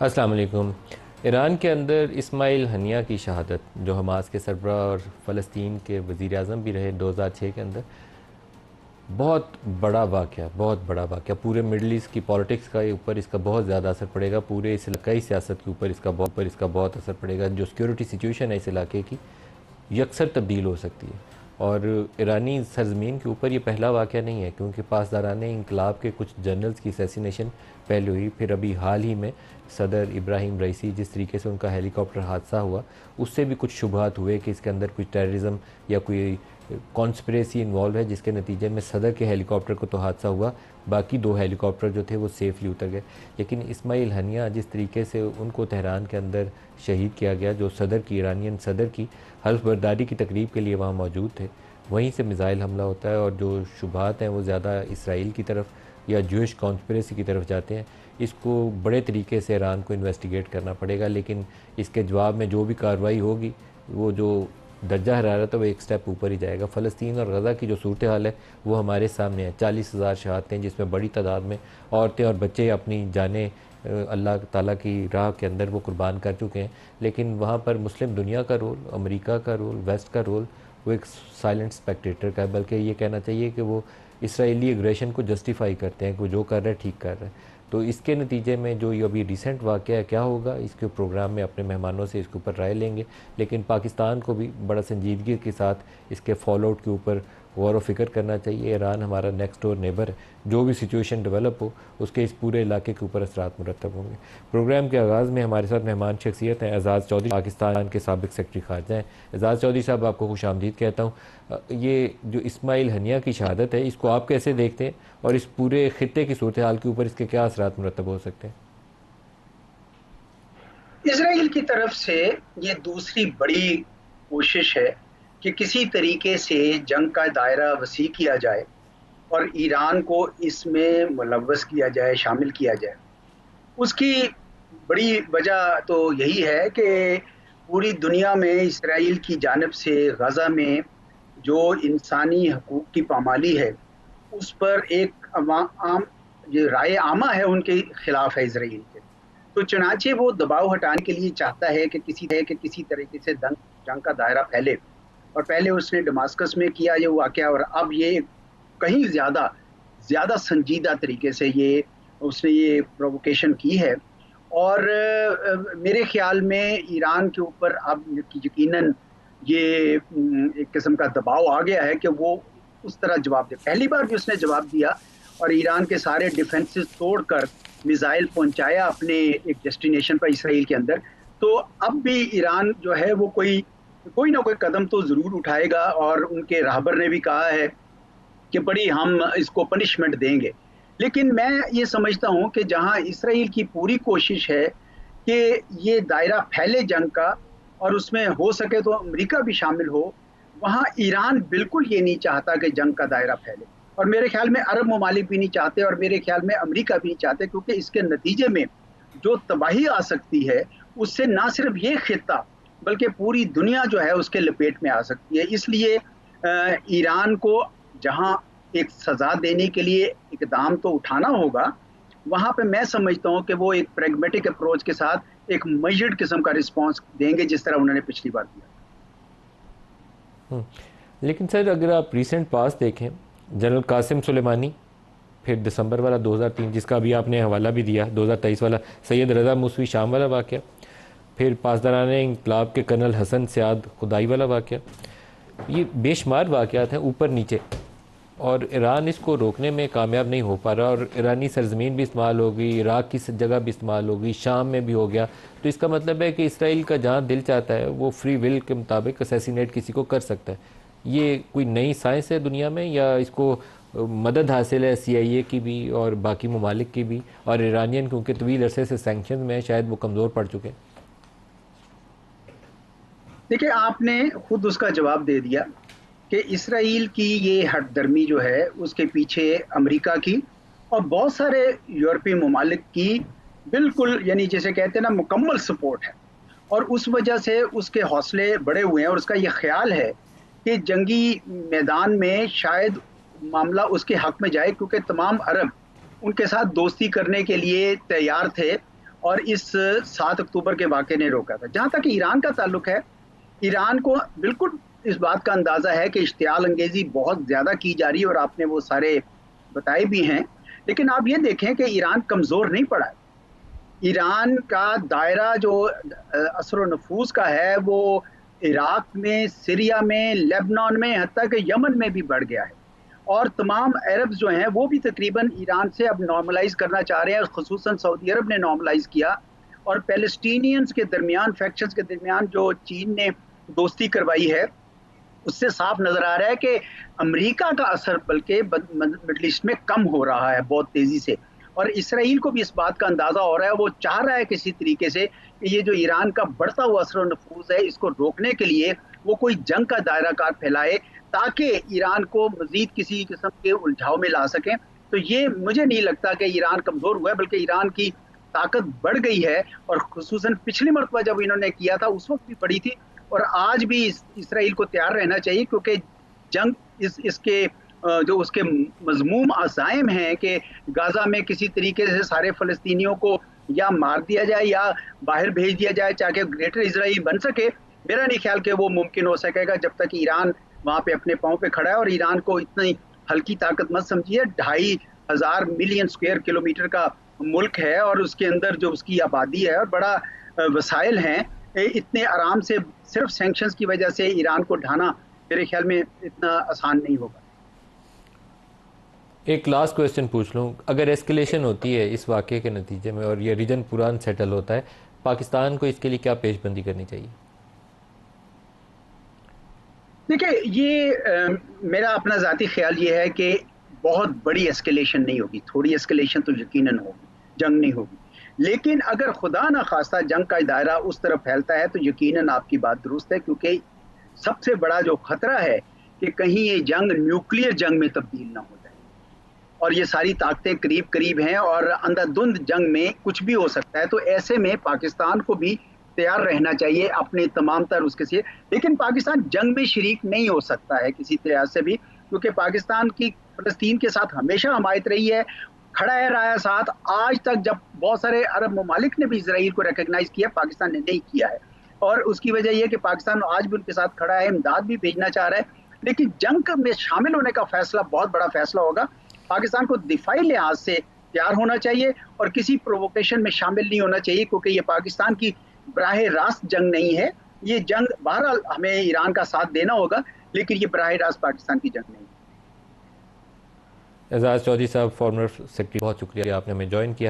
अस्सलाम वालेकुम। ईरान के अंदर इस्माइल हनिया की शहादत, जो हमास के सरबराह और फ़लस्तीन के वज़ीर आज़म भी रहे 2006 के अंदर, बहुत बड़ा वाक़या, बहुत बड़ा वाक़या। पूरे मिडल ईस्ट की पॉलिटिक्स का ऊपर इसका बहुत ज़्यादा असर पड़ेगा। पूरे इस इलाक़ाई सियासत के ऊपर इसका बहुत असर पड़ेगा। जो सिक्योरिटी सिचुएशन है इस इलाके की, यकसर तब्दील हो सकती है। और ईरानी सरज़मीन के ऊपर ये पहला वाक़या नहीं है, क्योंकि पासदारान इंकलाब के कुछ जनरल्स की असैसिनेशन पहले हुई, फिर अभी हाल ही में सदर इब्राहिम रईसी, जिस तरीके से उनका हेलीकॉप्टर हादसा हुआ, उससे भी कुछ शुबहात हुए कि इसके अंदर कुछ टेररिज्म या कोई कॉन्स्पिरेसी इन्वॉल्व है, जिसके नतीजे में सदर के हेलीकॉप्टर को तो हादसा हुआ, बाकी दो हेलीकॉप्टर जो थे वो सेफली उतर गए। लेकिन इस्माइल हनिया, जिस तरीके से उनको तेहरान के अंदर शहीद किया गया, जो सदर की ईरानियन सदर की हल्फ बर्दारी की तकरीब के लिए वहाँ मौजूद थे, वहीं से मिज़ाइल हमला होता है। और जो शुबहात हैं वो ज़्यादा इसराइल की तरफ या जूश कॉन्स्पिरेसी की तरफ जाते हैं। इसको बड़े तरीके से ईरान को इन्वेस्टिगेट करना पड़ेगा, लेकिन इसके जवाब में जो भी कार्रवाई होगी, वो जो दर्जा हरारत है वो एक स्टेप ऊपर ही जाएगा। फ़लस्तीन और गज़ा की जो सूरत हाल है वो हमारे सामने है। 40,000 शहादतें, जिसमें बड़ी तादाद में औरतें और बच्चे अपनी जानें अल्लाह ताला की राह के अंदर वो कुर्बान कर चुके हैं। लेकिन वहाँ पर मुस्लिम दुनिया का रोल, अमेरिका का रोल, वेस्ट का रोल, वो एक साइलेंट स्पेक्टेटर का है। बल्कि ये कहना चाहिए कि वो इसराइली एग्रेशन को जस्टिफाई करते हैं कि वो जो कर रहे हैं ठीक कर रहे हैं। तो इसके नतीजे में जो ये अभी रिसेंट वाक़या है, क्या होगा, इसके प्रोग्राम में अपने मेहमानों से इसके ऊपर राय लेंगे। लेकिन पाकिस्तान को भी बड़ा संजीदगी के साथ इसके फॉल आउट के ऊपर गौर व फिक्र करना चाहिए। ईरान हमारा नेक्स्ट डोर नेबर है। जो भी सिचुएशन डेवलप हो, उसके इस पूरे इलाके के ऊपर असरात मुरतब होंगे। प्रोग्राम के आगाज़ में हमारे साथ मेहमान शख्सियत हैं एजाज़ चौधरी, पाकिस्तान के साबिक़ सेक्रेटरी ख़ारजा हैं। एजाज़ चौधरी साहब, आपको खुश आमदीद कहता हूँ। ये जो इस्माइल हनिया की शहादत है, इसको आप कैसे देखते हैं, और इस पूरे खित्ते की सूरत हाल के ऊपर इसके क्या असरात मुरतब हो सकते हैं? इसराइल की तरफ से ये दूसरी बड़ी कोशिश है कि किसी तरीके से जंग का दायरा वसी किया जाए और ईरान को इसमें मुलव्वस किया जाए, शामिल किया जाए। उसकी बड़ी वजह तो यही है कि पूरी दुनिया में इसराइल की जानिब से गजा में जो इंसानी हकूक की पामाली है, उस पर एक आम जो राय आमा है उनके खिलाफ है इसराइल के। तो चुनाचे वो दबाव हटाने के लिए चाहता है कि किसी तरीके से जंग का दायरा फैले। और पहले उसने दमास्कस में किया ये वाकया, और अब ये कहीं ज्यादा ज्यादा संजीदा तरीके से ये उसने ये प्रोवोकेशन की है। और मेरे ख्याल में ईरान के ऊपर अब यकीनन ये एक किस्म का दबाव आ गया है कि वो उस तरह जवाब दे। पहली बार भी उसने जवाब दिया और ईरान के सारे डिफेंसेस तोड़कर मिसाइल पहुंचाया अपने एक डेस्टिनेशन पर इसराइल के अंदर। तो अब भी ईरान जो है वो कोई कोई ना कोई कदम तो जरूर उठाएगा, और उनके रहबर ने भी कहा है कि बड़ी हम इसको पनिशमेंट देंगे। लेकिन मैं ये समझता हूं कि जहां इसराइल की पूरी कोशिश है कि ये दायरा फैले जंग का, और उसमें हो सके तो अमेरिका भी शामिल हो, वहां ईरान बिल्कुल ये नहीं चाहता कि जंग का दायरा फैले। और मेरे ख्याल में अरब ममालिक भी नहीं चाहते, और मेरे ख्याल में अमेरिका भी नहीं चाहते, क्योंकि इसके नतीजे में जो तबाही आ सकती है उससे ना सिर्फ ये खिता बल्कि पूरी दुनिया जो है उसके लपेट में आ सकती है। इसलिए ईरान को जहां एक सजा देने के लिए इकदाम तो उठाना होगा, वहां पे मैं समझता हूं कि वो एक प्रेगमेटिक अप्रोच के साथ एक मेजर्ड किस्म का रिस्पांस देंगे, जिस तरह उन्होंने पिछली बार दिया। हम्म। लेकिन सर, अगर आप रिसेंट पास देखें, जनरल कासिम सुलेमानी, फिर दिसंबर वाला 2003, जिसका अभी आपने हवाला भी दिया, 2023 वाला सैयद रज़ा मूसवी शाम वाला वाक़या, फिर पासदारान इंकलाब के कर्नल हसन सयाद खुदाई वाला वाक़या, ये बेशुमार वाक़यात हैं ऊपर नीचे। और ईरान इसको रोकने में कामयाब नहीं हो पा रहा, और ईरानी सरजमीन भी इस्तेमाल हो गई, इराक़ की जगह भी इस्तेमाल हो गई, शाम में भी हो गया। तो इसका मतलब है कि इसराइल का जहाँ दिल चाहता है वो फ्री विल के मुताबिक असैसिनेट किसी को कर सकता है। ये कोई नई साइंस है दुनिया में, या इसको मदद हासिल है CIA की भी और बाकी ममालिक की भी, और ईरानियन क्योंकि तवील अरसे से सैंक्शन में शायद वो कमज़ोर पड़ चुके हैं? देखिए, आपने खुद उसका जवाब दे दिया कि इसराइल की ये हटदर्मी जो है उसके पीछे अमेरिका की और बहुत सारे यूरोपीय ममालिक की बिल्कुल, यानी जैसे कहते हैं ना, मुकम्मल सपोर्ट है। और उस वजह से उसके हौसले बढ़े हुए हैं, और उसका ये ख्याल है कि जंगी मैदान में शायद मामला उसके हक में जाए, क्योंकि तमाम अरब उनके साथ दोस्ती करने के लिए तैयार थे। और इस 7 अक्टूबर के वाक़े ने रोका था। जहाँ तक ईरान का ताल्लुक है, ईरान को बिल्कुल इस बात का अंदाज़ा है कि इश्तियाल अंगेज़ी बहुत ज़्यादा की जा रही है और आपने वो सारे बताए भी हैं। लेकिन आप ये देखें कि ईरान कमज़ोर नहीं पड़ा है। ईरान का दायरा जो असर नफूज का है वो इराक में, सीरिया में, लेबनान में, हत्ता कि यमन में भी बढ़ गया है। और तमाम अरब जो हैं वो भी तकरीबन ईरान से अब नॉर्मलाइज करना चाह रहे हैं, खुसूसन सऊदी अरब ने नॉर्मलाइज किया। और पैलेस्टीनियंस के दरमियान, फैक्शंस के दरमियान जो चीन ने दोस्ती करवाई है, उससे साफ नजर आ रहा है कि अमेरिका का असर बल्कि मिडल ईस्ट में कम हो रहा है बहुत तेजी से। और इसराइल को भी इस बात का अंदाजा हो रहा है, वो चाह रहा है किसी तरीके से कि ये जो ईरान का बढ़ता हुआ असर नफूज है, इसको रोकने के लिए वो कोई जंग का दायरा कार फैलाए ताकि ईरान को मजीद किसी किस्म के उलझाव में ला सकें। तो ये मुझे नहीं लगता कि ईरान कमजोर हुआ है, बल्कि ईरान की ताकत बढ़ गई है। और खुसूसन पिछली मरतबा जब इन्होंने किया था उस वक्त भी बढ़ी थी, और आज भी इसराइल को तैयार रहना चाहिए, क्योंकि जंग इसके जो उसके मजमूम अज़ाइम हैं कि गाजा में किसी तरीके से सारे फ़लस्तीनियों को या मार दिया जाए या बाहर भेज दिया जाए ताकि ग्रेटर इसराइल बन सके, मेरा नहीं ख्याल कि वो मुमकिन हो सकेगा जब तक ईरान वहाँ पे अपने पाँव पे खड़ा है। और ईरान को इतनी हल्की ताकत मत समझिए, 2,500 मिलियन स्क्वायर किलोमीटर का मुल्क है और उसके अंदर जो उसकी आबादी है और बड़ा वसाइल हैं, इतने आराम से सिर्फ सैंक्शंस की वजह से ईरान को ढाना मेरे ख्याल में इतना आसान नहीं होगा। एक लास्ट क्वेश्चन पूछ लूँ, अगर एस्केलेशन होती है इस वाक़े के नतीजे में और ये रीजन पूरा अनसेटल होता है, पाकिस्तान को इसके लिए क्या पेशबंदी करनी चाहिए? देखिए, ये मेरा अपना ज़ाती ख्याल ये है कि बहुत बड़ी एस्केलेशन नहीं होगी, थोड़ी एस्केलेशन तो यकीनन होगी, जंग नहीं होगी। लेकिन अगर खुदा ना खास्ता जंग का दायरा उस तरफ फैलता है तो यकीनन आपकी बात दुरुस्त है, क्योंकि सबसे बड़ा जो खतरा है कि कहीं ये जंग न्यूक्लियर जंग में तब्दील ना हो जाए। और ये सारी ताकतें करीब करीब हैं और अंधाधुंध जंग में कुछ भी हो सकता है। तो ऐसे में पाकिस्तान को भी तैयार रहना चाहिए अपने तमाम तर उसके से। लेकिन पाकिस्तान जंग में शरीक नहीं हो सकता है किसी तरह से भी, क्योंकि पाकिस्तान की फ़लस्तीन के साथ हमेशा हमायत रही है, खड़ा है रहा है साथ। आज तक जब बहुत सारे अरब ममालिक ने भी इसराइल को रिकग्नाइज किया, पाकिस्तान ने नहीं किया है। और उसकी वजह यह कि पाकिस्तान आज भी उनके साथ खड़ा है, इमदाद भी भेजना चाह रहा है। लेकिन जंग में शामिल होने का फैसला बहुत बड़ा फैसला होगा। पाकिस्तान को दिफाई लिहाज से तैयार होना चाहिए और किसी प्रोवोकेशन में शामिल नहीं होना चाहिए, क्योंकि ये पाकिस्तान की बराह रास्त जंग नहीं है। ये जंग बहरहाल हमें ईरान का साथ देना होगा, लेकिन ये बराह रास्त पाकिस्तान की जंग नहीं है। एजाज चौधरी साहब, फॉर्मर सेक्रेटरी, बहुत शुक्रिया आपने हमें ज्वाइन किया।